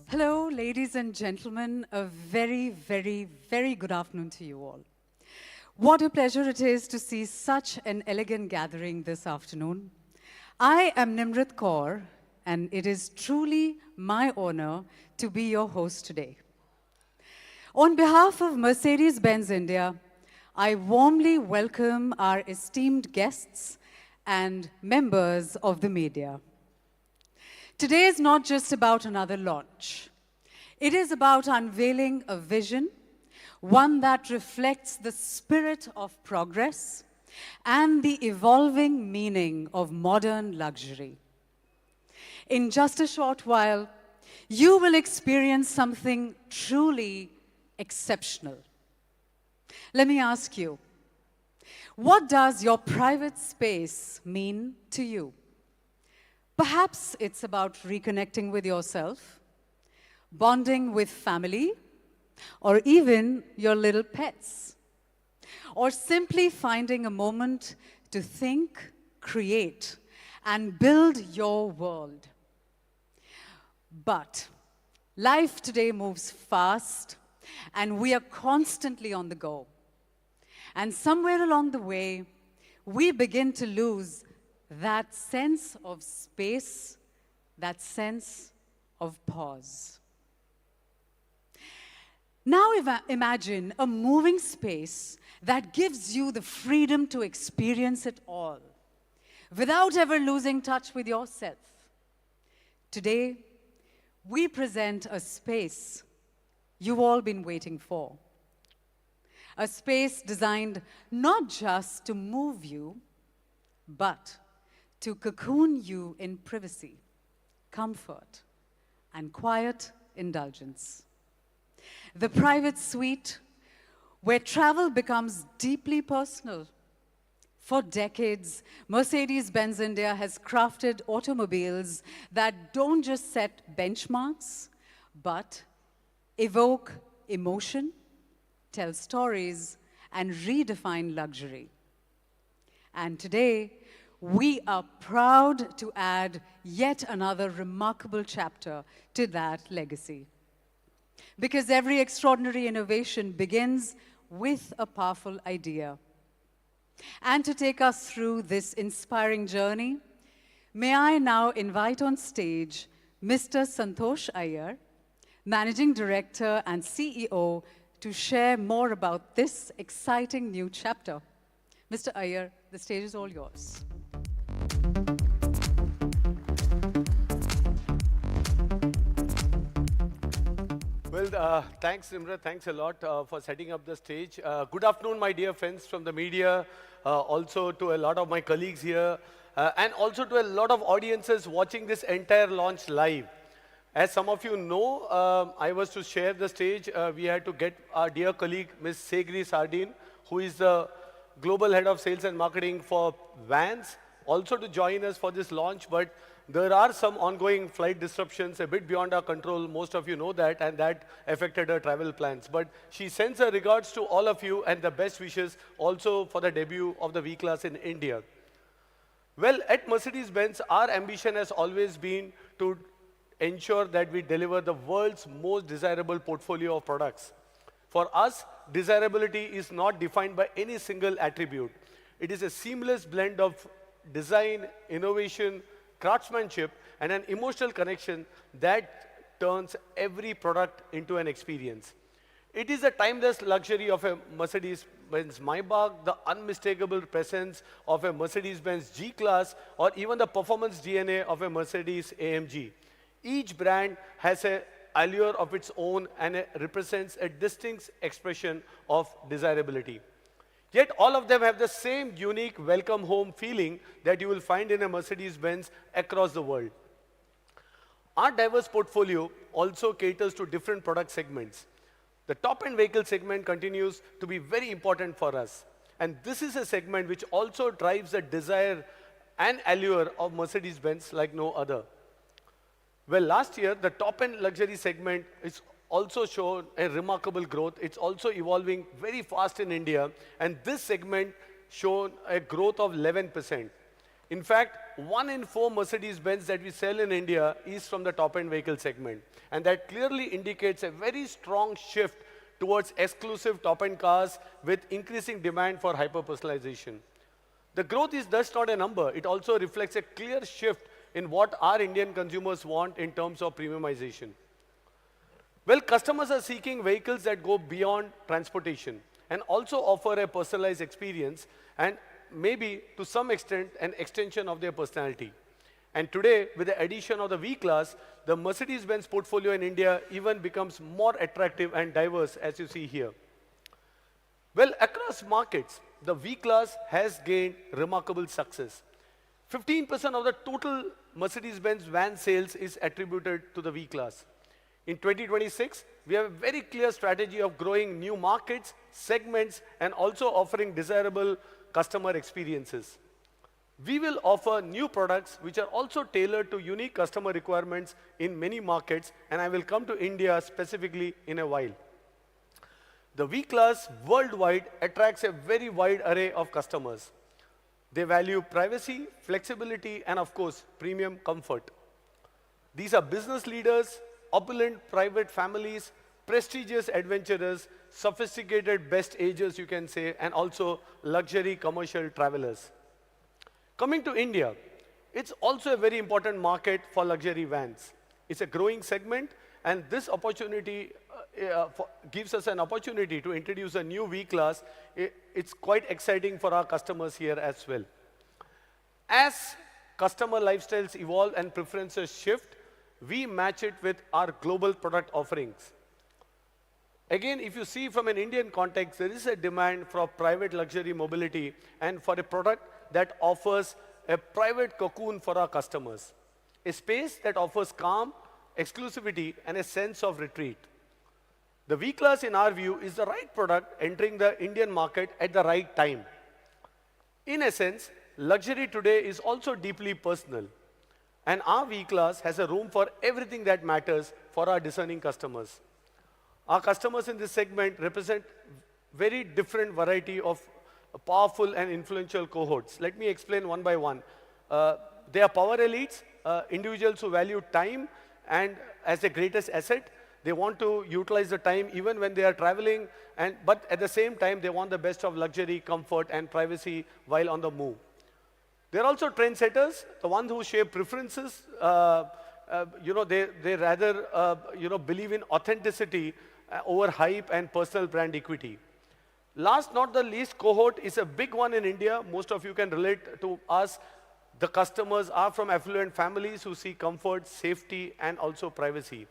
Hello, ladies and gentlemen. A very, very, very good afternoon to you all. What a pleasure it is to see such an elegant gathering this afternoon. I am Nimrit Kaur, and it is truly my honor to be your host today. On behalf of Mercedes-Benz India, I warmly welcome our esteemed guests and members of the media. Today is not just about another launch. It is about unveiling a vision, one that reflects the spirit of progress and the evolving meaning of modern luxury. In just a short while, you will experience something truly exceptional. Let me ask you, what does your private space mean to you? Perhaps it's about reconnecting with yourself, bonding with family, or even your little pets, or simply finding a moment to think, create, and build your world. But life today moves fast, and we are constantly on the go. And somewhere along the way, we begin to lose that sense of space, that sense of pause. Now imagine a moving space that gives you the freedom to experience it all, without ever losing touch with yourself. Today, we present a space you've all been waiting for. A space designed not just to move you, but to cocoon you in privacy, comfort, and quiet indulgence. The private suite, where travel becomes deeply personal. For decades, Mercedes-Benz India has crafted automobiles that don't just set benchmarks, but evoke emotion, tell stories, and redefine luxury. And today, we are proud to add yet another remarkable chapter to that legacy. Because every extraordinary innovation begins with a powerful idea. And to take us through this inspiring journey, may I now invite on stage Mr. Santosh Iyer, Managing Director and CEO, to share more about this exciting new chapter. Mr. Iyer, the stage is all yours. Well, thanks, Nimrat. Thanks a lot for setting up the stage. Good afternoon, my dear friends from the media, also to a lot of my colleagues here, and also to a lot of audiences watching this entire launch live. As some of you know, I was to share the stage. We had to get our dear colleague, Ms. Segri Sardin, who is the Global Head of Sales and Marketing for Vans, also to join us for this launch. But There are some ongoing flight disruptions a bit beyond our control. Most of you know that, and that affected her travel plans. But she sends her regards to all of you and the best wishes also for the debut of the V-Class in India. Well, at Mercedes-Benz, our ambition has always been to ensure that we deliver the world's most desirable portfolio of products. For us, desirability is not defined by any single attribute. It is a seamless blend of design, innovation, craftsmanship, and an emotional connection that turns every product into an experience. It is the timeless luxury of a Mercedes-Benz Maybach, the unmistakable presence of a Mercedes-Benz G-Class, or even the performance DNA of a Mercedes AMG. Each brand has an allure of its own and it represents a distinct expression of desirability. Yet all of them have the same unique welcome home feeling that you will find in a Mercedes-Benz across the world. Our diverse portfolio also caters to different product segments. The top-end vehicle segment continues to be very important for us. And this is a segment which also drives the desire and allure of Mercedes-Benz like no other. Well, last year, the top-end luxury segment is also shown a remarkable growth. It's also evolving very fast in India, and this segment shown a growth of 11%. In fact, 1 in 4 Mercedes-Benz that we sell in India is from the top-end vehicle segment, and that clearly indicates a very strong shift towards exclusive top-end cars with increasing demand for hyper-personalization. The growth is thus not a number. It also reflects a clear shift in what our Indian consumers want in terms of premiumization. Well, customers are seeking vehicles that go beyond transportation and also offer a personalized experience and maybe to some extent an extension of their personality. And today, with the addition of the V-Class, the Mercedes-Benz portfolio in India even becomes more attractive and diverse, as you see here. Well, across markets, the V-Class has gained remarkable success. 15% of the total Mercedes-Benz van sales is attributed to the V-Class. In 2026, we have a very clear strategy of growing new markets, segments, and also offering desirable customer experiences. We will offer new products which are also tailored to unique customer requirements in many markets, and I will come to India specifically in a while. The V-Class worldwide attracts a very wide array of customers. They value privacy, flexibility, and of course, premium comfort. These are business leaders, opulent private families, prestigious adventurers, sophisticated best agers, you can say, and also luxury commercial travelers. Coming to India, it's also a very important market for luxury vans. It's a growing segment, and this opportunity gives us an opportunity to introduce a new V-Class. It's quite exciting for our customers here as well. As customer lifestyles evolve and preferences shift, we match it with our global product offerings. Again, if you see from an Indian context, there is a demand for private luxury mobility and for a product that offers a private cocoon for our customers. A space that offers calm, exclusivity, and a sense of retreat. The V-Class, in our view, is the right product entering the Indian market at the right time. In essence, luxury today is also deeply personal. And our V-Class has a room for everything that matters for our discerning customers. Our customers in this segment represent very different variety of powerful and influential cohorts. Let me explain one by one. They are power elites, individuals who value time and as their greatest asset. They want to utilize the time even when they are traveling, but at the same time, they want the best of luxury, comfort, and privacy while on the move. They're also trendsetters, the ones who shape preferences. They rather believe in authenticity over hype and personal brand equity. Last not the least, cohort is a big one in India. Most of you can relate to us. The customers are from affluent families who seek comfort, safety, and also privacy.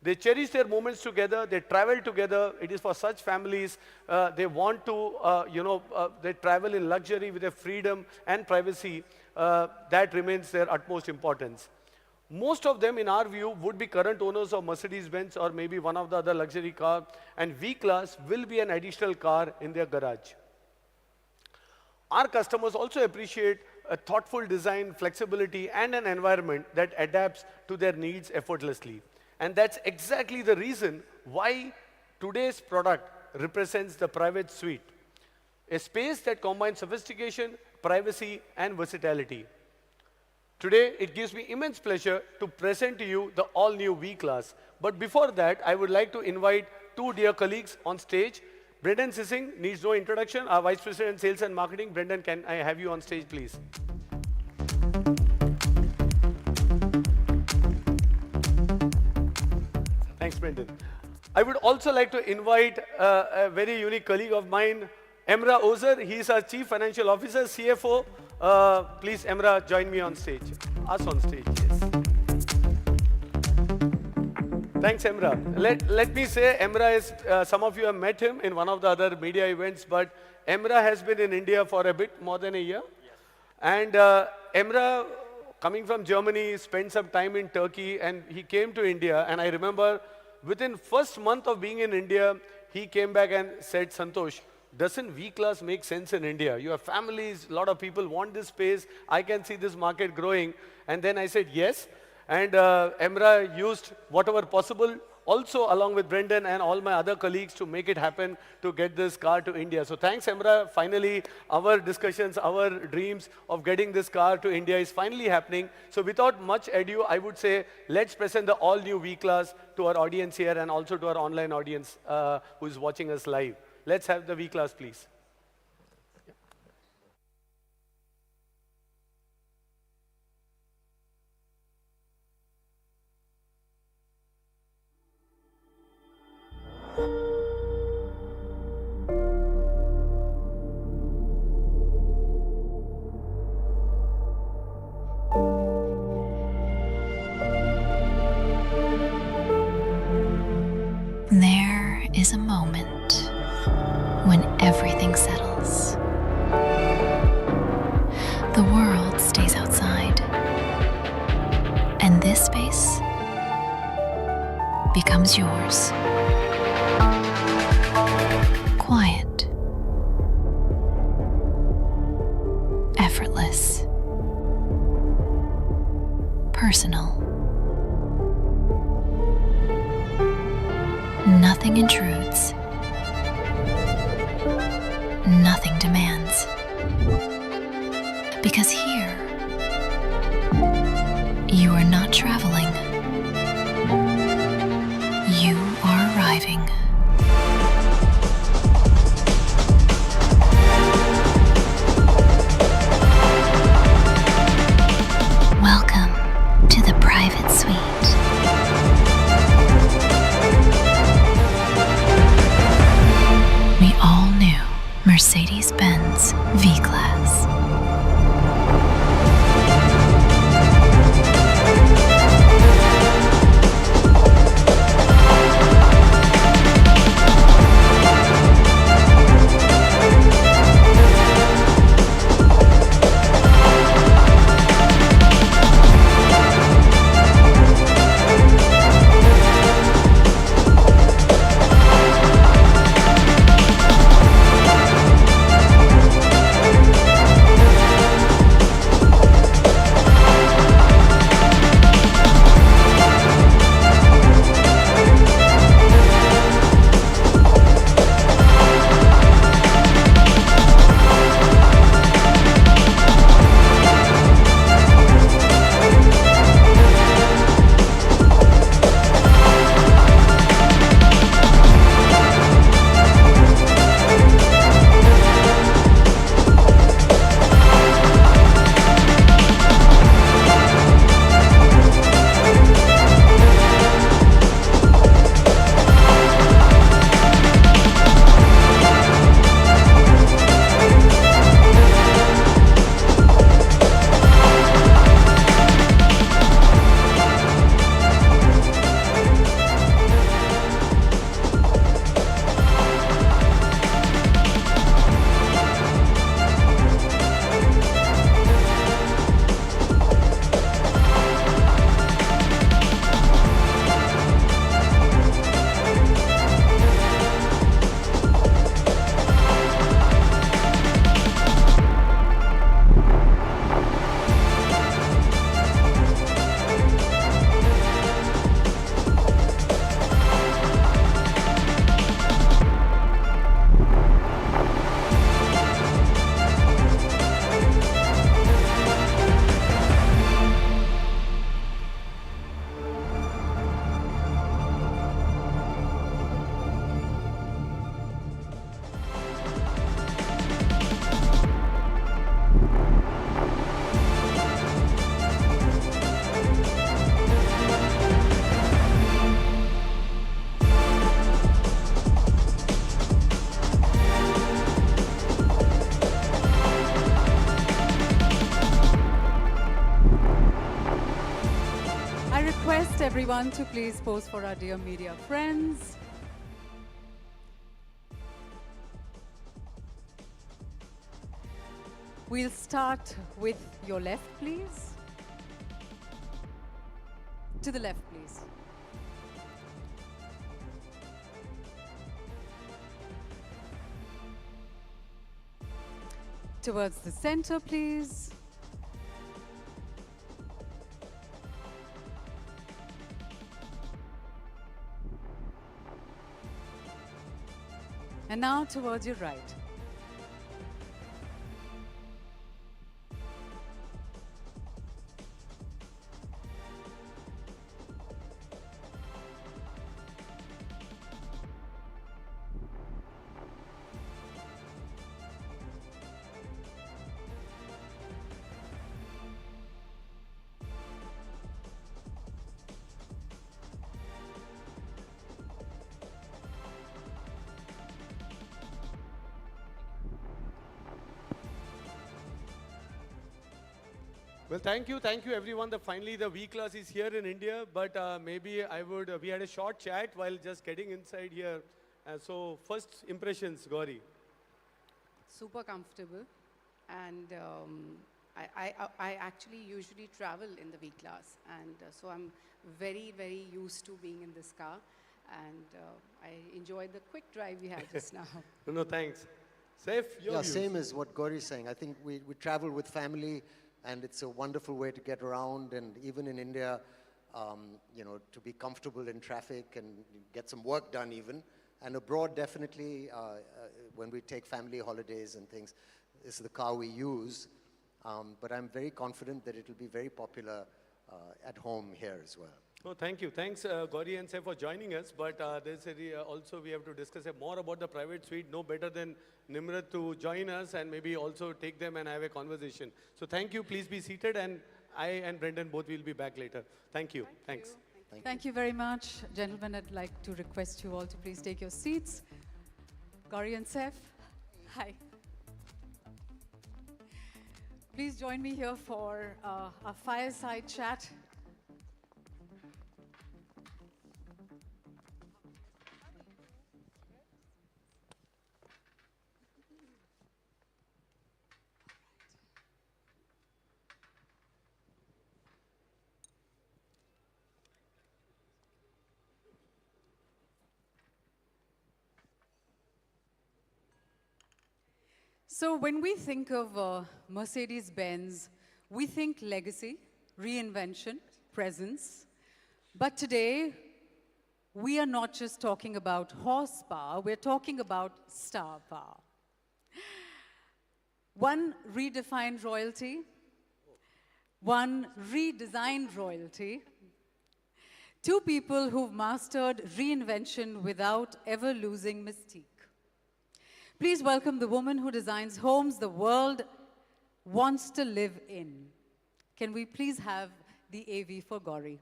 They cherish their moments together. They travel together. It is for such families. They want to, they travel in luxury with their freedom and privacy. That remains their utmost importance. Most of them, in our view, would be current owners of Mercedes-Benz or maybe one of the other luxury cars, and V-Class will be an additional car in their garage. Our customers also appreciate a thoughtful design, flexibility, and an environment that adapts to their needs effortlessly. And that's exactly the reason why today's product represents the private suite, a space that combines sophistication, privacy, and versatility. Today, it gives me immense pleasure to present to you the all-new V-Class. But before that, I would like to invite two dear colleagues on stage. Brendan Sissing needs no introduction, our Vice President, Sales and Marketing. Brendan, can I have you on stage, please? Thanks, Brendan. I would also like to invite a very unique colleague of mine, Emra Ozer. He's our Chief Financial Officer, CFO. Please, Emra, join me on stage. Us on stage, yes. Thanks, Emra. Let me say, Emra is, some of you have met him in one of the other media events, but Emra has been in India for a bit more than a year. Yes. And Emra, coming from Germany, spent some time in Turkey, and he came to India. And I remember within first month of being in India, he came back and said, Santosh, doesn't V-Class make sense in India? You have families, a lot of people want this space. I can see this market growing. And then I said, yes. And Emra used whatever possible, also along with Brendan and all my other colleagues, to make it happen to get this car to India. So thanks, Emra. Finally, our discussions, our dreams of getting this car to India is finally happening. So without much ado, I would say, let's present the all-new V-Class to our audience here and also to our online audience who is watching us live. Let's have the V-Class, please. There is a moment when everything settles. The world stays outside, and this space becomes yours. Quiet, effortless, personal. Nothing intrudes. Nothing demands. Because here, you are not traveling. You are arriving. Welcome to the private suite. The all-new Mercedes-Benz V-Class. everyone to please pose for our dear media friends. We'll start with your left, please. To the left, please. Towards the center, please. And now towards your right. Well, thank you everyone. Finally the V-Class is here in India, but maybe we had a short chat while just getting inside here. So first impressions, Gauri. Super comfortable, and I actually usually travel in the V-Class, and so I'm very, very used to being in this car, and I enjoyed the quick drive we had just now. No, thanks. Saif, your views. Same as what Gauri is saying. I think we travel with family, and it's a wonderful way to get around. And even in India, to be comfortable in traffic and get some work done even. And abroad, definitely, when we take family holidays and things, this is the car we use. But I'm very confident that it will be very popular at home here as well. Oh, thank you. Thanks, Gauri and Saif, for joining us. But also we have to discuss more about the private suite. No better than Nimrat to join us and maybe also take them and have a conversation. So thank you. Please be seated, and I and Brendan both will be back later. Thank you. Thanks. Thank you very much. Gentlemen, I'd like to request you all to please take your seats. Gauri and Saif, hi. Please join me here for a fireside chat. So when we think of Mercedes-Benz, we think legacy, reinvention, presence. But today, we are not just talking about horsepower, we're talking about star power. One redefined royalty, one redesigned royalty, two people who've mastered reinvention without ever losing mystique. Please welcome the woman who designs homes the world wants to live in. Can we please have the AV for Gauri?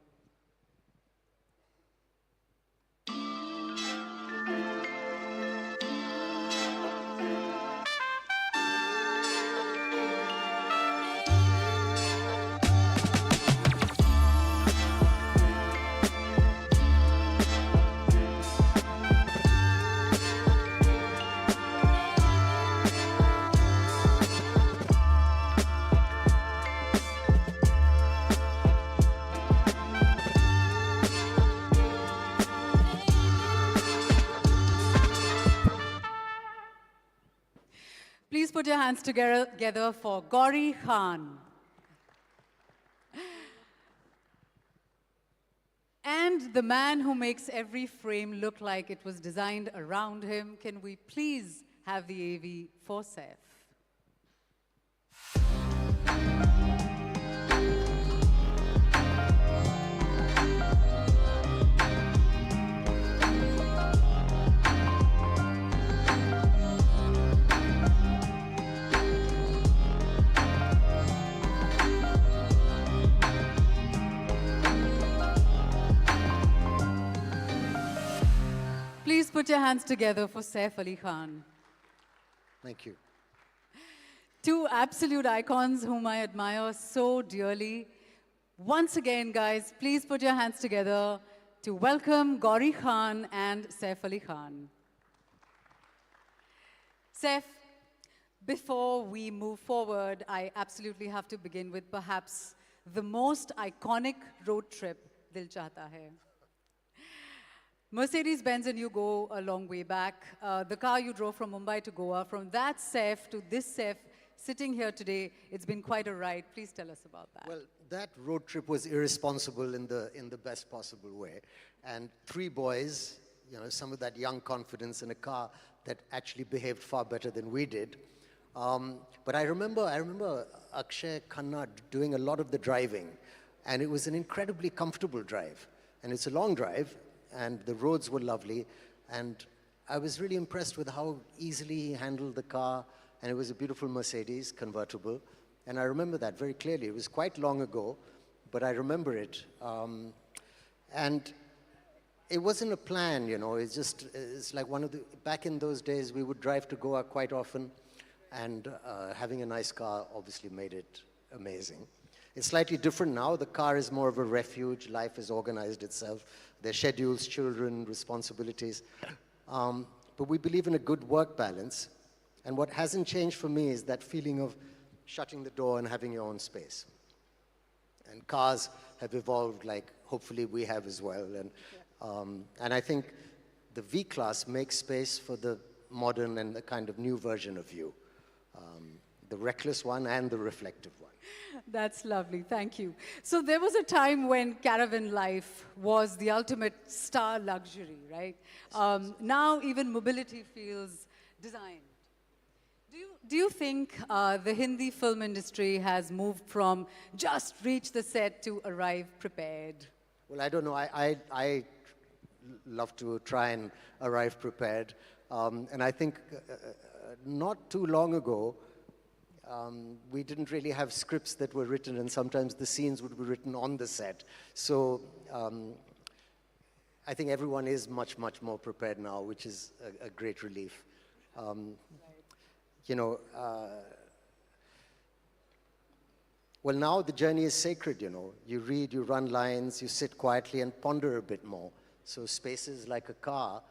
Please put your hands together for Gauri Khan. And the man who makes every frame look like it was designed around him. Can we please have the AV for Saif? Please put your hands together for Saif Ali Khan. Thank you. Two absolute icons whom I admire so dearly. Once again, guys, please put your hands together to welcome Gauri Khan and Saif Ali Khan. Saif, before we move forward, I absolutely have to begin with perhaps the most iconic road trip, Dil Chahta Hai. Mercedes-Benz and you go a long way back. The car you drove from Mumbai to Goa, from that Saif to this Saif sitting here today, it's been quite a ride. Please tell us about that. Well, that road trip was irresponsible in the best possible way. And three boys, you know, some of that young confidence in a car that actually behaved far better than we did. But I remember Akshay Khanna doing a lot of the driving, and it was an incredibly comfortable drive. And it's a long drive, and the roads were lovely, and I was really impressed with how easily he handled the car, and it was a beautiful Mercedes convertible, and I remember that very clearly. It was quite long ago, but I remember it. And it wasn't a plan, you know, it's like back in those days, we would drive to Goa quite often, and having a nice car obviously made it amazing. It's slightly different now. The car is more of a refuge. Life has organized itself. Their schedules, children, responsibilities. But we believe in a good work balance. And what hasn't changed for me is that feeling of shutting the door and having your own space. And cars have evolved like hopefully we have as well. And I think the V-Class makes space for the modern and the kind of new version of you. The reckless one and the reflective one. That's lovely, thank you. So there was a time when caravan life was the ultimate star luxury, right? Now even mobility feels designed. Do you think the Hindi film industry has moved from just reach the set to arrive prepared? Well, I don't know. I love to try and arrive prepared. And I think not too long ago, we didn't really have scripts that were written, and sometimes the scenes would be written on the set. So I think everyone is much, much more prepared now, which is a great relief. You know, well, now the journey is sacred, you know. You read, you run lines, you sit quietly and ponder a bit more. So spaces like a car,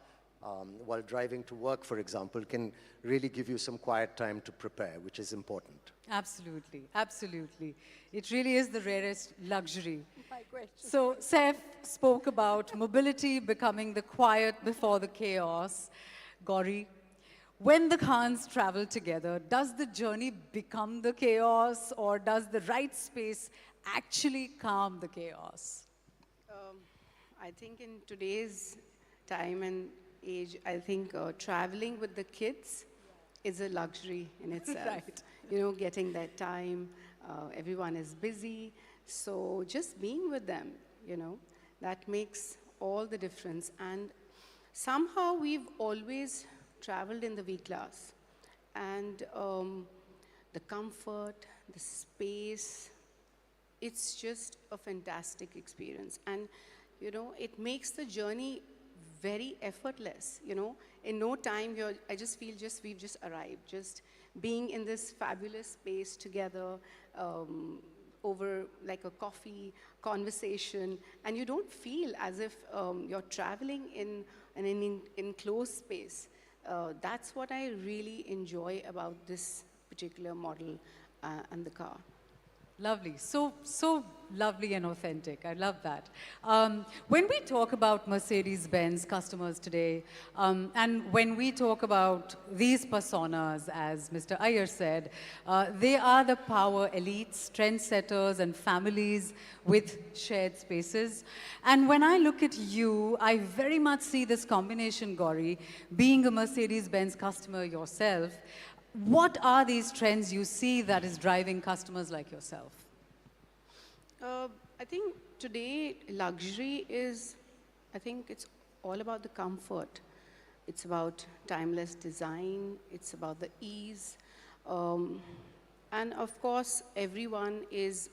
while driving to work, for example, can really give you some quiet time to prepare, which is important. Absolutely, absolutely. It really is the rarest luxury. So Saif spoke about mobility becoming the quiet before the chaos. Gauri, when the Khans travel together, does the journey become the chaos, or does the right space actually calm the chaos? I think in today's time and age, I think traveling with the kids is a luxury in itself. Right. You know, getting that time, everyone is busy, so just being with them, you know, that makes all the difference. And somehow we've always traveled in the V-Class, and the comfort, the space, it's just a fantastic experience. And you know, it makes the journey very effortless, you know. In no time, I just feel we've just arrived, just being in this fabulous space together, over like a coffee conversation, and you don't feel as if you're traveling in an enclosed space. That's what I really enjoy about this particular model and the car. Lovely, so lovely and authentic. I love that. When we talk about Mercedes-Benz customers today, and when we talk about these personas, as Mr. Iyer said, they are the power elites, trendsetters, and families with shared spaces. And when I look at you, I very much see this combination, Gauri, being a Mercedes-Benz customer yourself. What are these trends you see that is driving customers like yourself? I think today luxury is, I think it's all about the comfort. It's about timeless design. It's about the ease. And of course, everyone is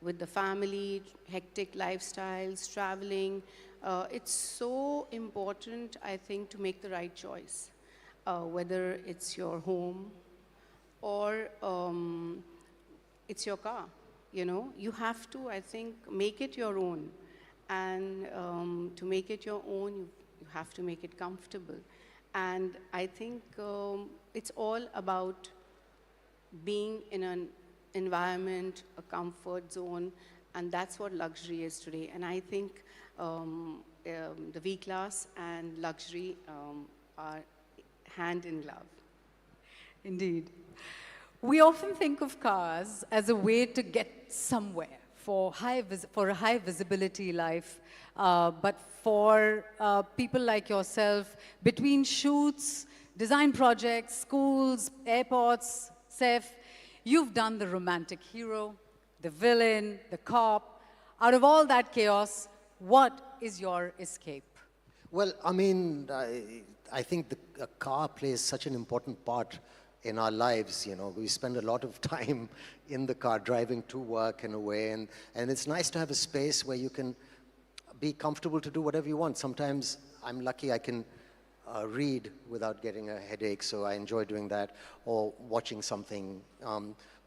with the family, hectic lifestyles, traveling. It's so important, I think, to make the right choice. Whether it's your home or it's your car. you know, you have to, I think, make it your own. And to make it your own, you have to make it comfortable. And I think it's all about being in an environment, a comfort zone, and that's what luxury is today. And I think the V-Class and luxury are hand in glove. Indeed. We often think of cars as a way to get somewhere for a high visibility life, but for people like yourself, between shoots, design projects, schools, airports, Saif, you've done the romantic hero, the villain, the cop. Out of all that chaos, what is your escape? Well, I mean, I think a car plays such an important part in our lives, you know. We spend a lot of time in the car driving to work and away, and it's nice to have a space where you can be comfortable to do whatever you want. Sometimes I'm lucky I can read without getting a headache, so I enjoy doing that, or watching something.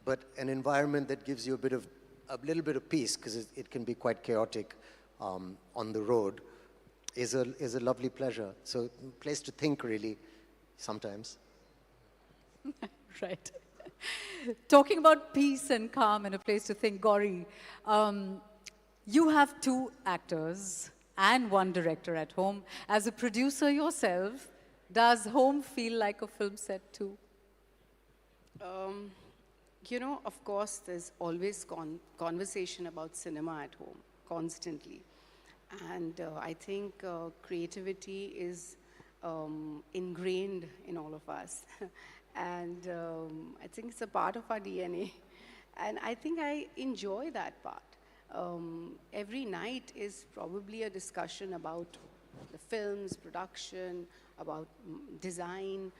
But an environment that gives you a little bit of peace, because it can be quite chaotic on the road, is a lovely pleasure. So a place to think, really, sometimes. Right. Talking about peace and calm and a place to think, Gauri, you have 2 actors and 1 director at home. As a producer yourself, does home feel like a film set too? You know, of course, there's always conversation about cinema at home, constantly. And I think creativity is ingrained in all of us. And I think it's a part of our DNA. And I think I enjoy that part. Every night is probably a discussion about the film's production, about design,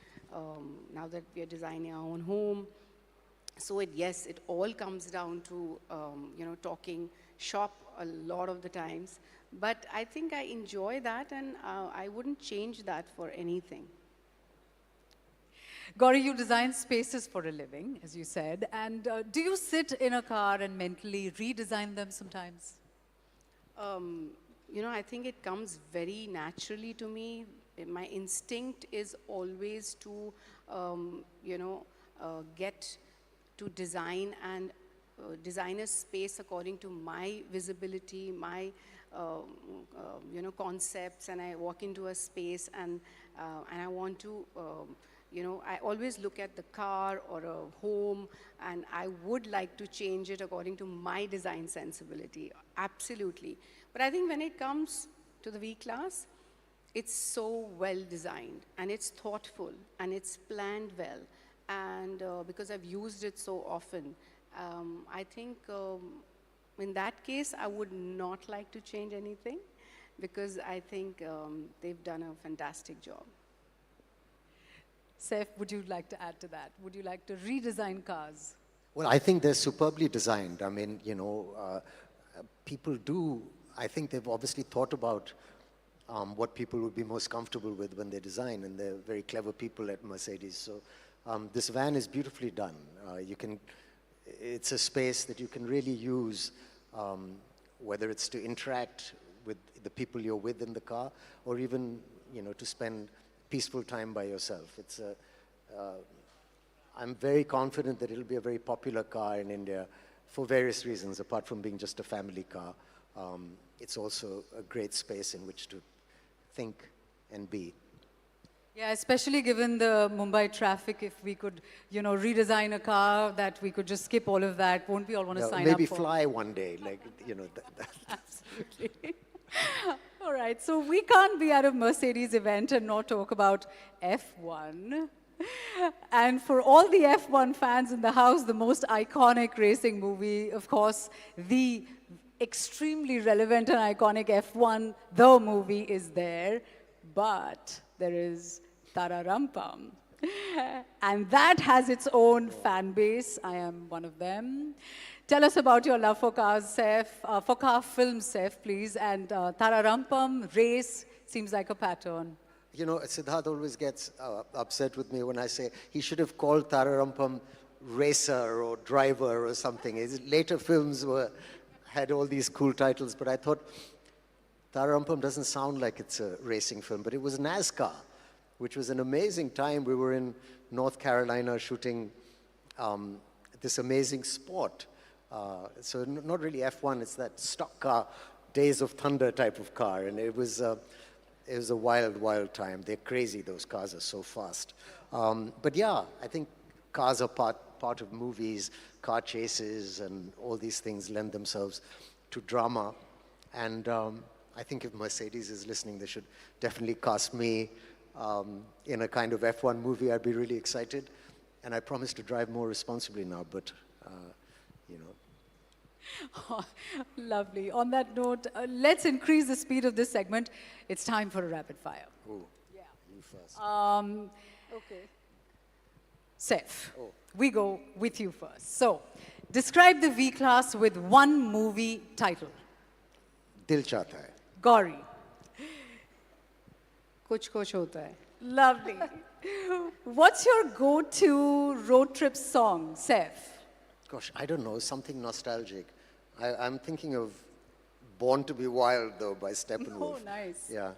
now that we are designing our own home. So yes, it all comes down to, you know, talking shop a lot of the times. But I think I enjoy that, and I wouldn't change that for anything. Gauri, you design spaces for a living, as you said. And do you sit in a car and mentally redesign them sometimes? You know, I think it comes very naturally to me. My instinct is always to, you know, get to design and design a space according to my visibility, my you know, concepts, and I walk into a space and I want to, you know, I always look at the car or a home, and I would like to change it according to my design sensibility, absolutely. But I think when it comes to the V-Class, it's so well designed, and it's thoughtful, and it's planned well. And because I've used it so often, I think in that case, I would not like to change anything, because I think they've done a fantastic job. Saif, would you like to add to that? Would you like to redesign cars? Well, I think they're superbly designed. I mean, you know, people do, I think they've obviously thought about what people would be most comfortable with when they design, and they're very clever people at Mercedes. So this van is beautifully done. It's a space that you can really use, whether it's to interact with the people you're with in the car, or even, you know, to spend peaceful time by yourself. I'm very confident that it'll be a very popular car in India for various reasons, apart from being just a family car. It's also a great space in which to think and be. Yeah, especially given the Mumbai traffic, if we could, you know, redesign a car that we could just skip all of that, won't we all want to sign maybe up for? Maybe fly one day, like, you know. Absolutely. All right, so we can't be at a Mercedes event and not talk about F1. And for all the F1 fans in the house, the most iconic racing movie, of course, the extremely relevant and iconic F1, the movie is there, but there is Tararampam. And that has its own fan base. I am one of them. Tell us about your love for cars, Saif, for car films, Saif, please. And Tararampam, race, seems like a pattern. You know, Siddharth always gets upset with me when I say he should have called Tararampam racer or driver or something. Later films had all these cool titles, but I thought Tarampam doesn't sound like it's a racing film, but it was NASCAR, which was an amazing time. We were in North Carolina shooting this amazing sport. So not really F1, it's that stock car, Days of Thunder type of car, and it was a wild, wild time. They're crazy, those cars are so fast. But yeah, I think cars are part of movies, car chases, and all these things lend themselves to drama. And I think if Mercedes is listening, they should definitely cast me in a kind of F1 movie. I'd be really excited. And I promise to drive more responsibly now, but, you know. Oh, lovely. On that note, let's increase the speed of this segment. It's time for a rapid fire. Ooh, you first. Okay. Saif, we go with you first. So, describe the V-Class with one movie title. Dil Chahta Hai. Gauri. कुछ कुछ होता है. Lovely. What's your go-to road trip song, Saif? Gosh, I don't know, something nostalgic. I'm thinking of Born to be Wild, though, by Steppenwolf. Oh, nice. Yeah.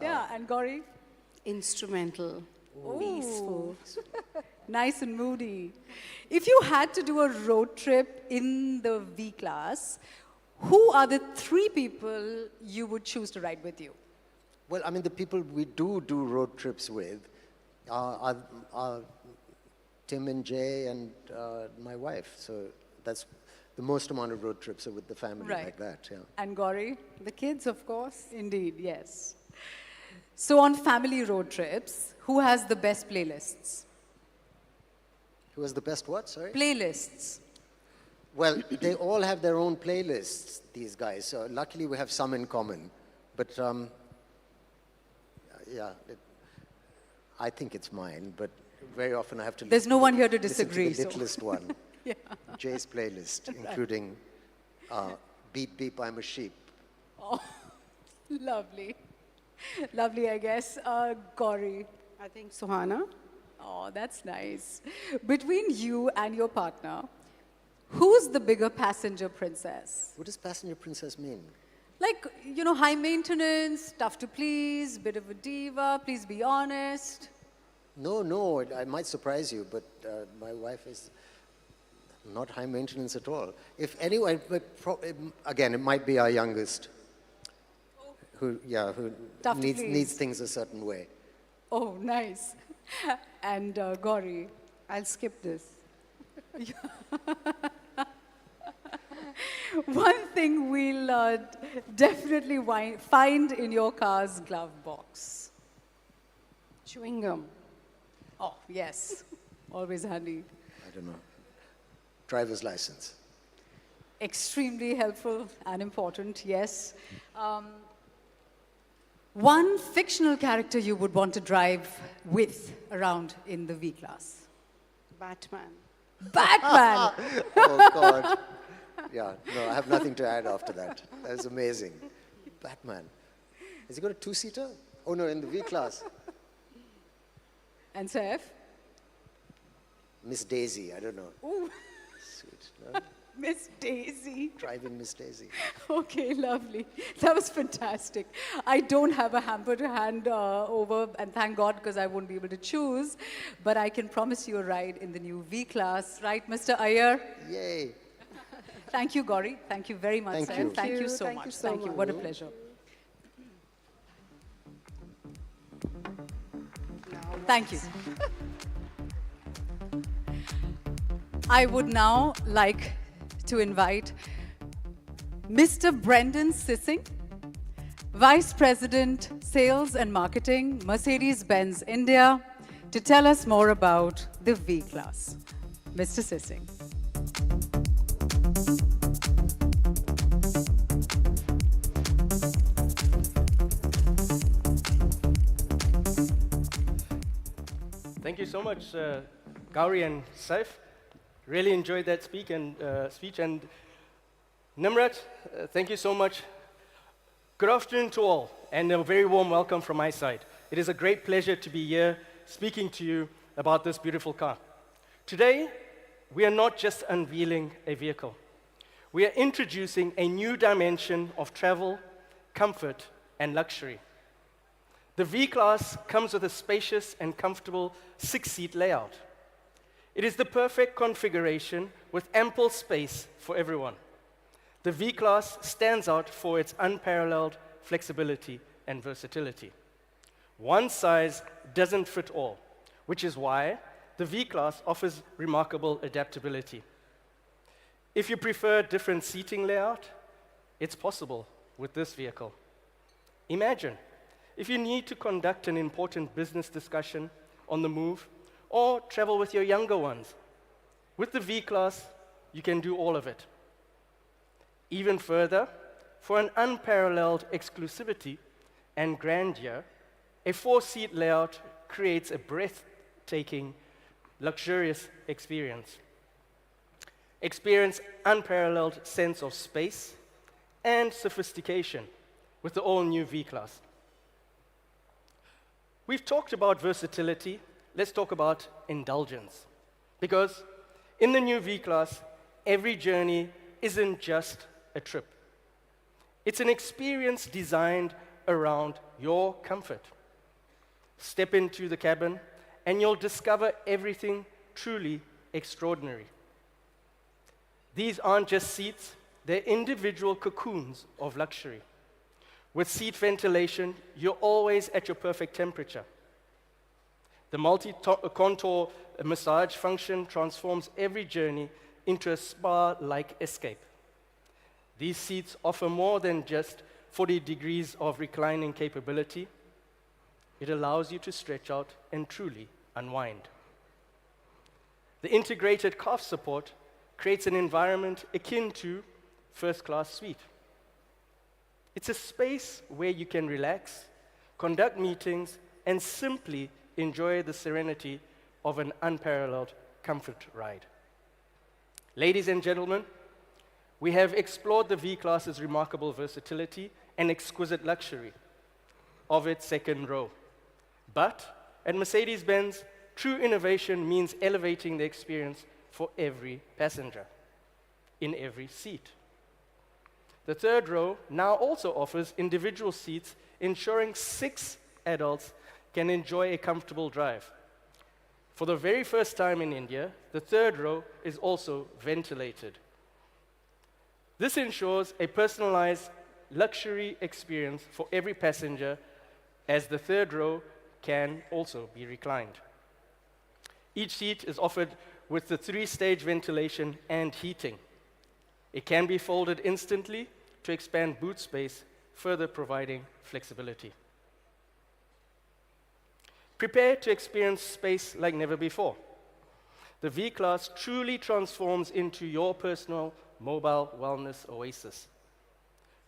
Yeah, and Gauri? Instrumental. Peaceful. Nice and moody. If you had to do a road trip in the V-Class, who are the three people you would choose to ride with you? Well, I mean, the people we do road trips with are Tim and Jay and my wife. So that's the most amount of road trips are with the family like that. Yeah. And Gauri? The kids, of course. Indeed, yes. So on family road trips, who has the best playlists? Who has the best what, sorry? Playlists. Well, they all have their own playlists, these guys. So luckily we have some in common. But yeah, I think it's mine, but very often I have to There's no one here to listen disagree. to the littlest one. Yeah. Jay's playlist, including Beep Beep, I'm a Sheep. Oh, lovely. Lovely, I guess. Gauri. I think Suhana. Oh, that's nice. Between you and your partner, who's the bigger passenger princess? What does passenger princess mean? Like, you know, high maintenance, tough to please, bit of a diva, please be honest. No, I might surprise you, but my wife is not high maintenance at all. If anyone, again, it might be our youngest, who Tough to needs please. things a certain way. Oh, nice. And Gauri. I'll skip this. One thing we'll definitely find in your car's glove box. Chewing gum. Oh, yes. Always handy. I don't know. Driver's license. Extremely helpful and important, yes. One fictional character you would want to drive with around in the V-Class. Batman. Batman! Oh, God. Yeah, no, I have nothing to add after that. That was amazing. Batman. Has he got a two-seater? Oh, no, in the V-Class. And Saif? Miss Daisy, I don't know. Ooh, Sweet. No? Miss Daisy. Driving Miss Daisy. Okay, lovely. That was fantastic. I don't have a hamper to hand over, and thank God, because I won't be able to choose. But I can promise you a ride in the new V-Class. Right, Mr. Iyer? Yay. Thank you, Gauri. Thank you very much, Thank Saif. you. Thank you so Thank much. you so Thank you. much. What a pleasure. Thank you. I would now like to invite Mr. Brendan Sissing, Vice President, Sales and Marketing, Mercedes-Benz India, to tell us more about the V-Class. Mr. Sissing. Thank you so much, Gauri and Saif. Really enjoyed that speech. And Nimrat, thank you so much. Good afternoon to all, and a very warm welcome from my side. It is a great pleasure to be here speaking to you about this beautiful car. Today, we are not just unveiling a vehicle. We are introducing a new dimension of travel, comfort, and luxury. The V-Class comes with a spacious and comfortable 6-seat layout. It is the perfect configuration with ample space for everyone. The V-Class stands out for its unparalleled flexibility and versatility. One size doesn't fit all, which is why the V-Class offers remarkable adaptability. If you prefer different seating layout, it's possible with this vehicle. Imagine if you need to conduct an important business discussion on the move or travel with your younger ones. With the V-Class, you can do all of it. Even further, for an unparalleled exclusivity and grandeur, a 4-seat layout creates a breathtaking, luxurious experience. Experience unparalleled sense of space and sophistication with the all-new V-Class. We've talked about versatility. Let's talk about indulgence. Because in the new V-Class, every journey isn't just a trip. It's an experience designed around your comfort. Step into the cabin, and you'll discover everything truly extraordinary. These aren't just seats, they're individual cocoons of luxury. With seat ventilation, you're always at your perfect temperature. The multi-contour massage function transforms every journey into a spa-like escape. These seats offer more than just 40 degrees of reclining capability. It allows you to stretch out and truly unwind. The integrated calf support creates an environment akin to first-class suite. It's a space where you can relax, conduct meetings, and simply enjoy the serenity of an unparalleled comfort ride. Ladies and gentlemen, we have explored the V-Class's remarkable versatility and exquisite luxury of its second row. But at Mercedes-Benz, true innovation means elevating the experience for every passenger, in every seat. The third row now also offers individual seats, ensuring 6 adults can enjoy a comfortable drive. For the very first time in India, the third row is also ventilated. This ensures a personalized luxury experience for every passenger, as the third row can also be reclined. Each seat is offered with the 3-stage ventilation and heating. It can be folded instantly to expand boot space, further providing flexibility. Prepare to experience space like never before. The V-Class truly transforms into your personal mobile wellness oasis.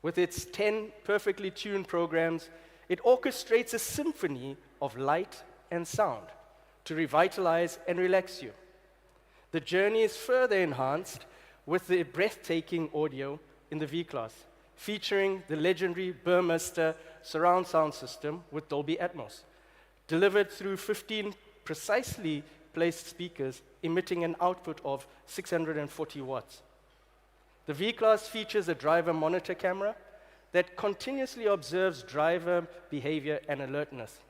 With its 10 perfectly tuned programs, it orchestrates a symphony of light and sound to revitalize and relax you. The journey is further enhanced with the breathtaking audio in the V-Class, featuring the legendary Burmester surround sound system with Dolby Atmos, delivered through 15 precisely placed speakers emitting an output of 640 watts. The V-Class features a driver monitor camera that continuously observes driver behavior and alertness.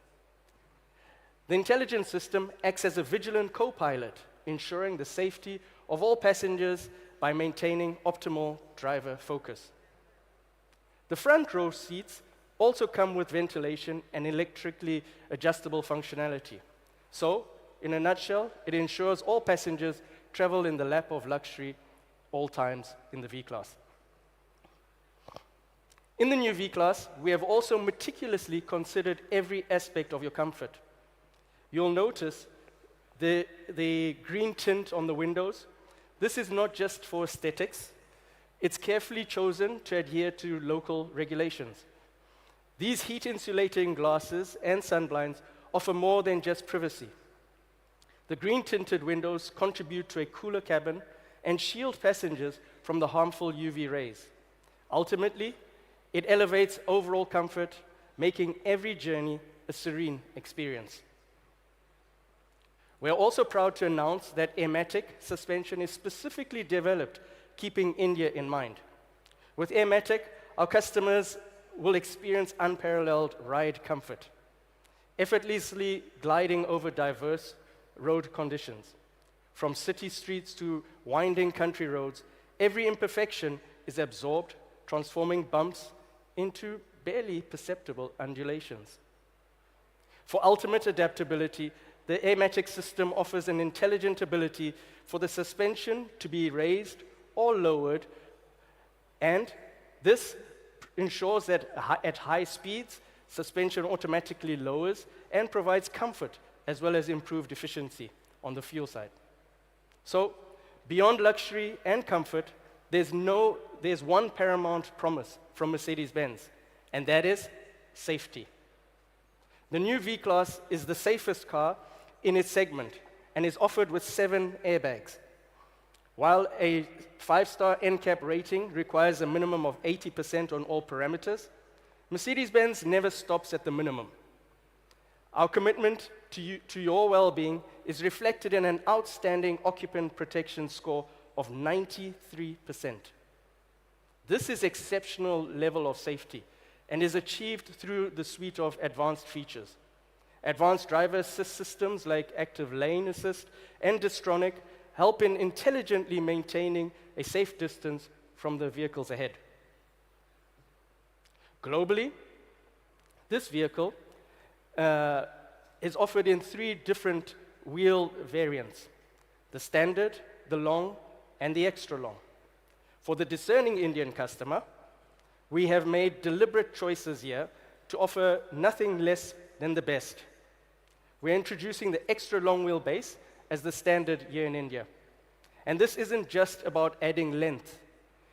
The intelligent system acts as a vigilant co-pilot, ensuring the safety of all passengers by maintaining optimal driver focus. The front row seats also come with ventilation and electrically adjustable functionality. So, in a nutshell, it ensures all passengers travel in the lap of luxury all times in the V-Class. In the new V-Class, we have also meticulously considered every aspect of your comfort. You'll notice the green tint on the windows. This is not just for aesthetics. It's carefully chosen to adhere to local regulations. These heat-insulating glasses and sunblinds offer more than just privacy. The green-tinted windows contribute to a cooler cabin and shield passengers from the harmful UV rays. Ultimately, it elevates overall comfort, making every journey a serene experience. We are also proud to announce that Airmatic suspension is specifically developed keeping India in mind. With Airmatic, our customers will experience unparalleled ride comfort, effortlessly gliding over diverse road conditions. From city streets to winding country roads, every imperfection is absorbed, transforming bumps into barely perceptible undulations. For ultimate adaptability, the Airmatic system offers an intelligent ability for the suspension to be raised or lowered, and this ensures that at high speeds, suspension automatically lowers and provides comfort as well as improved efficiency on the fuel side. So, beyond luxury and comfort, there's one paramount promise from Mercedes-Benz, and that is safety. The new V-Class is the safest car in its segment and is offered with 7 airbags. While a 5-star NCAP rating requires a minimum of 80% on all parameters, Mercedes-Benz never stops at the minimum. Our commitment to your well-being is reflected in an outstanding occupant protection score of 93%. This is exceptional level of safety and is achieved through the suite of advanced features. Advanced driver assist systems like active lane assist and Distronic help in intelligently maintaining a safe distance from the vehicles ahead. Globally, this vehicle is offered in 3 different wheel variants: the standard, the long, and the extra long. For the discerning Indian customer, we have made deliberate choices here to offer nothing less than the best. We're introducing the extra long wheelbase as the standard here in India. And this isn't just about adding length,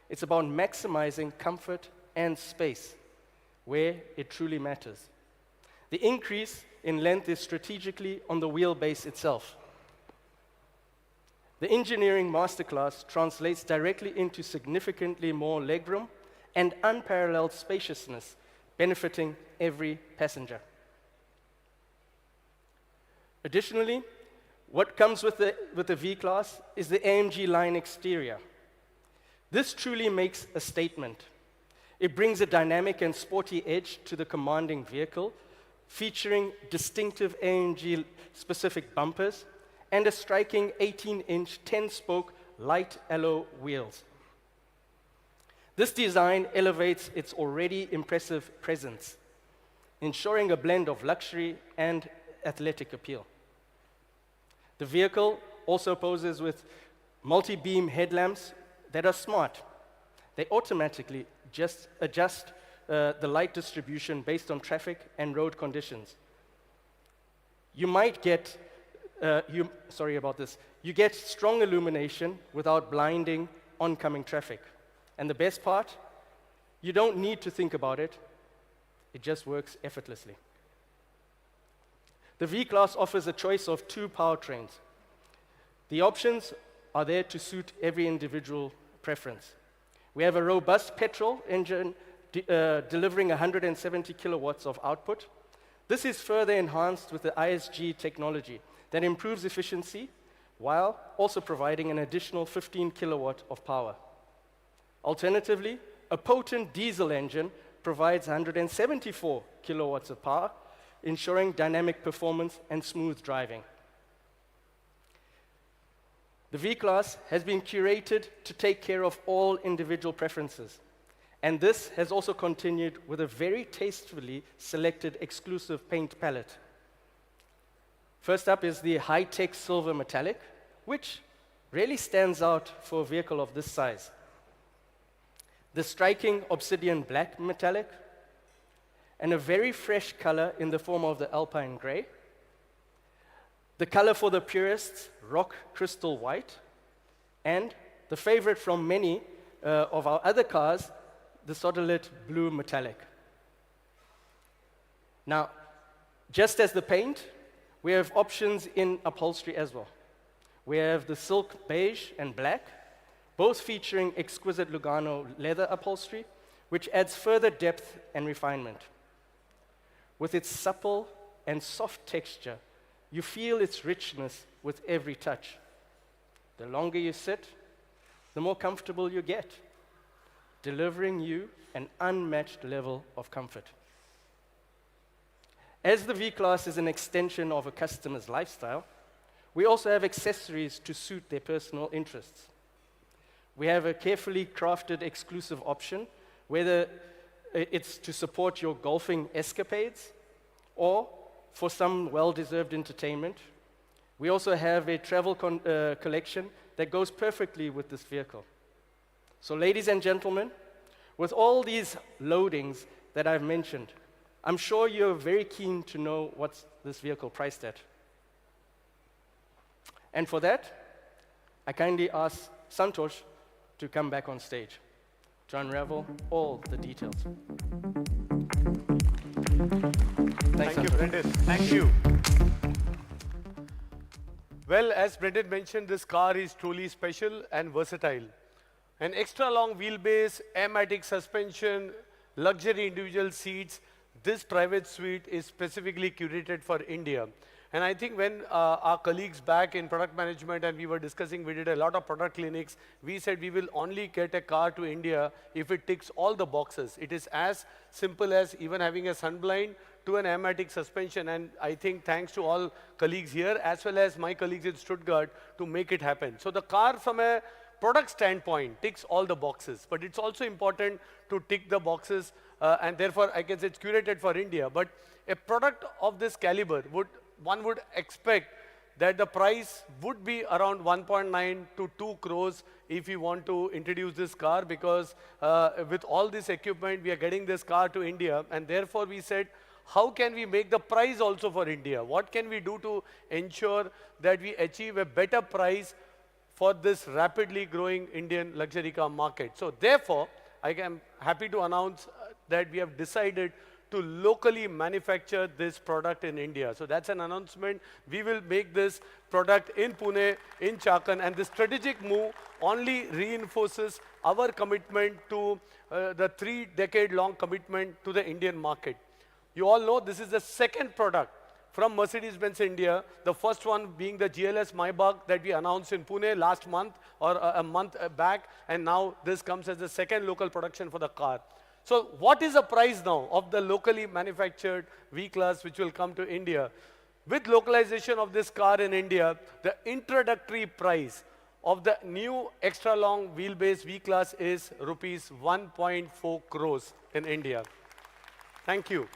it's about maximizing comfort and space where it truly matters. The increase in length is strategically on the wheelbase itself. The engineering masterclass translates directly into significantly more legroom and unparalleled spaciousness, benefiting every passenger. Additionally, what comes with the V-Class is the AMG line exterior. This truly makes a statement. It brings a dynamic and sporty edge to the commanding vehicle, featuring distinctive AMG-specific bumpers and a striking 18-inch 10-spoke light alloy wheels. This design elevates its already impressive presence, ensuring a blend of luxury and athletic appeal. The vehicle also poses with multi-beam headlamps that are smart. They automatically just adjust the light distribution based on traffic and road conditions. You get strong illumination without blinding oncoming traffic. And the best part, you don't need to think about it. It just works effortlessly. The V-Class offers a choice of 2 powertrains. The options are there to suit every individual preference. We have a robust petrol engine delivering 170 kilowatts of output. This is further enhanced with the ISG technology that improves efficiency while also providing an additional 15 kilowatt of power. Alternatively, a potent diesel engine provides 174 kilowatts of power, ensuring dynamic performance and smooth driving. The V-Class has been curated to take care of all individual preferences, and this has also continued with a very tastefully selected exclusive paint palette. First up is the high-tech silver metallic, which really stands out for a vehicle of this size. The striking obsidian black metallic, and a very fresh color in the form of the alpine gray. The color for the purists, rock crystal white, and the favorite from many of our other cars, the solid blue metallic. Now, just as the paint, we have options in upholstery as well. We have the silk beige and black, both featuring exquisite Lugano leather upholstery, which adds further depth and refinement. With its supple and soft texture, you feel its richness with every touch. The longer you sit, the more comfortable you get, delivering you an unmatched level of comfort. As the V-Class is an extension of a customer's lifestyle, we also have accessories to suit their personal interests. We have a carefully crafted exclusive option, whether it's to support your golfing escapades or for some well-deserved entertainment. We also have a travel collection that goes perfectly with this vehicle. So ladies and gentlemen, with all these loadings that I've mentioned, I'm sure you're very keen to know what's this vehicle priced at. And for that, I kindly ask Santosh to come back on stage to unravel all the details. Thanks, Thank you, Santosh. Brendan. Thank you. Well, as Brendan mentioned, this car is truly special and versatile. An extra long wheelbase, airmatic suspension, luxury individual seats, this private suite is specifically curated for India. And I think when our colleagues back in product management and we were discussing, we did a lot of product clinics, we said we will only get a car to India if it ticks all the boxes. It is as simple as even having a sunblind to an airmatic suspension, and I think thanks to all colleagues here as well as my colleagues in Stuttgart to make it happen. So the car from a product standpoint ticks all the boxes, but it's also important to tick the boxes and therefore I guess it's curated for India. But a product of this caliber, one would expect that the price would be around 1.9 to 2 crores if you want to introduce this car, because with all this equipment we are getting this car to India, and therefore we said, how can we make the price also for India? What can we do to ensure that we achieve a better price for this rapidly growing Indian luxury car market? So therefore, I am happy to announce that we have decided to locally manufacture this product in India. So that's an announcement. We will make this product in Pune, in Chakan, and this strategic move only reinforces our commitment to the 3-decade-long commitment to the Indian market. You all know this is the second product from Mercedes-Benz India, the first one being the GLS Maybach that we announced in Pune last month or a month back, and now this comes as the second local production for the car. So what is the price now of the locally manufactured V-Class which will come to India? With localization of this car in India, the introductory price of the new extra long wheelbase V-Class is rupees 1.4 crores in India. Thank you.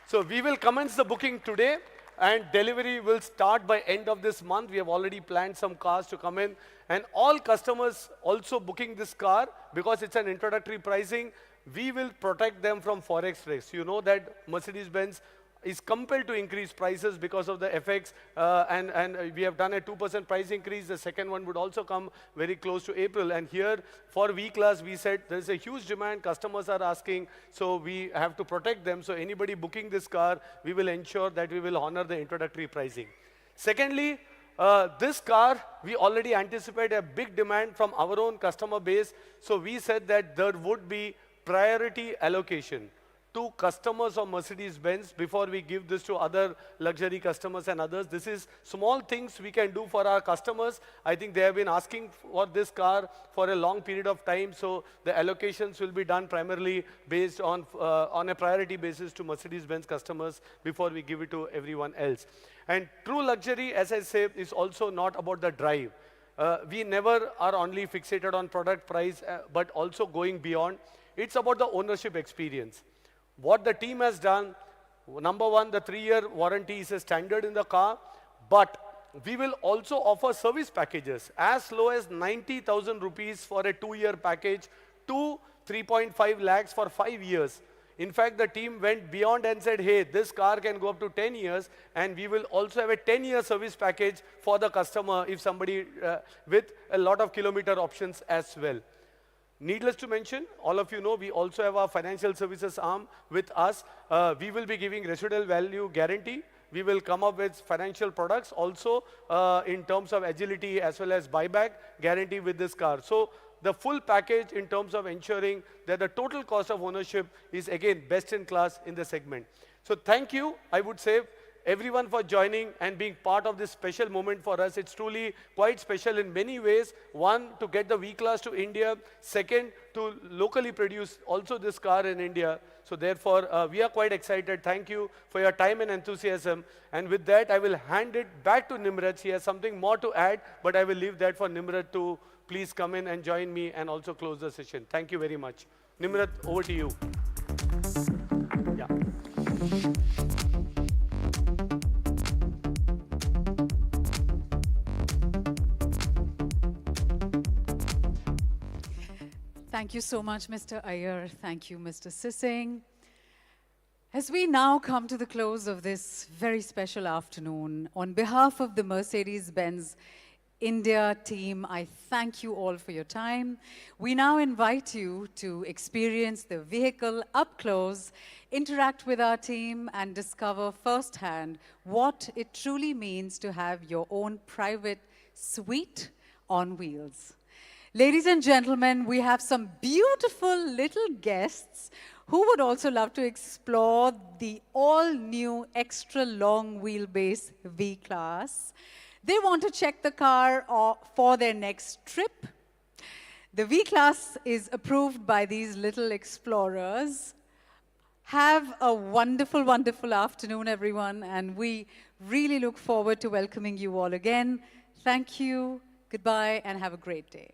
So we will commence the booking today, and delivery will start by end of this month. We have already planned some cars to come in, and all customers also booking this car, because it's an introductory pricing, we will protect them from forex risk. You know that Mercedes-Benz is compelled to increase prices because of the FX, and we have done a 2% price increase. The second one would also come very close to April. And here for V-Class, we said there's a huge demand, customers are asking, so we have to protect them. So anybody booking this car, we will ensure that we will honor the introductory pricing. Secondly, this car, we already anticipate a big demand from our own customer base. So we said that there would be priority allocation to customers of Mercedes-Benz before we give this to other luxury customers and others. This is small things we can do for our customers. I think they have been asking for this car for a long period of time, so the allocations will be done primarily based on a priority basis to Mercedes-Benz customers before we give it to everyone else. And true luxury, as I say, is also not about the drive. We never are only fixated on product price, but also going beyond. It's about the ownership experience. What the team has done, number one, the 3-year warranty is a standard in the car, but we will also offer service packages as low as 90,000 rupees for a 2-year package to 3.5 lakhs for 5 years. In fact, the team went beyond and said, hey, this car can go up to 10 years, and we will also have a 10-year service package for the customer if somebody with a lot of kilometer options as well. Needless to mention, all of you know, we also have our financial services arm with us. We will be giving residual value guarantee. We will come up with financial products also in terms of agility as well as buyback guarantee with this car. So the full package in terms of ensuring that the total cost of ownership is again best in class in the segment. So thank you, I would say. everyone for joining and being part of this special moment for us. It's truly quite special in many ways. One, to get the V-Class to India. Second, to locally produce also this car in India. So therefore, we are quite excited. Thank you for your time and enthusiasm. And with that, I will hand it back to Nimrat. He has something more to add, but I will leave that for Nimrat to please come in and join me and also close the session. Thank you very much. Nimrat, over to you. Yeah. Thank you so much, Mr. Iyer. Thank you, Mr. Sissing. As we now come to the close of this very special afternoon, on behalf of the Mercedes-Benz India team, I thank you all for your time. We now invite you to experience the vehicle up close, interact with our team, and discover firsthand what it truly means to have your own private suite on wheels. Ladies and gentlemen, we have some beautiful little guests who would also love to explore the all-new extra long wheelbase V-Class. They want to check the car for their next trip. The V-Class is approved by these little explorers. Have a wonderful, wonderful afternoon, everyone, and we really look forward to welcoming you all again. Thank you, goodbye, and have a great day.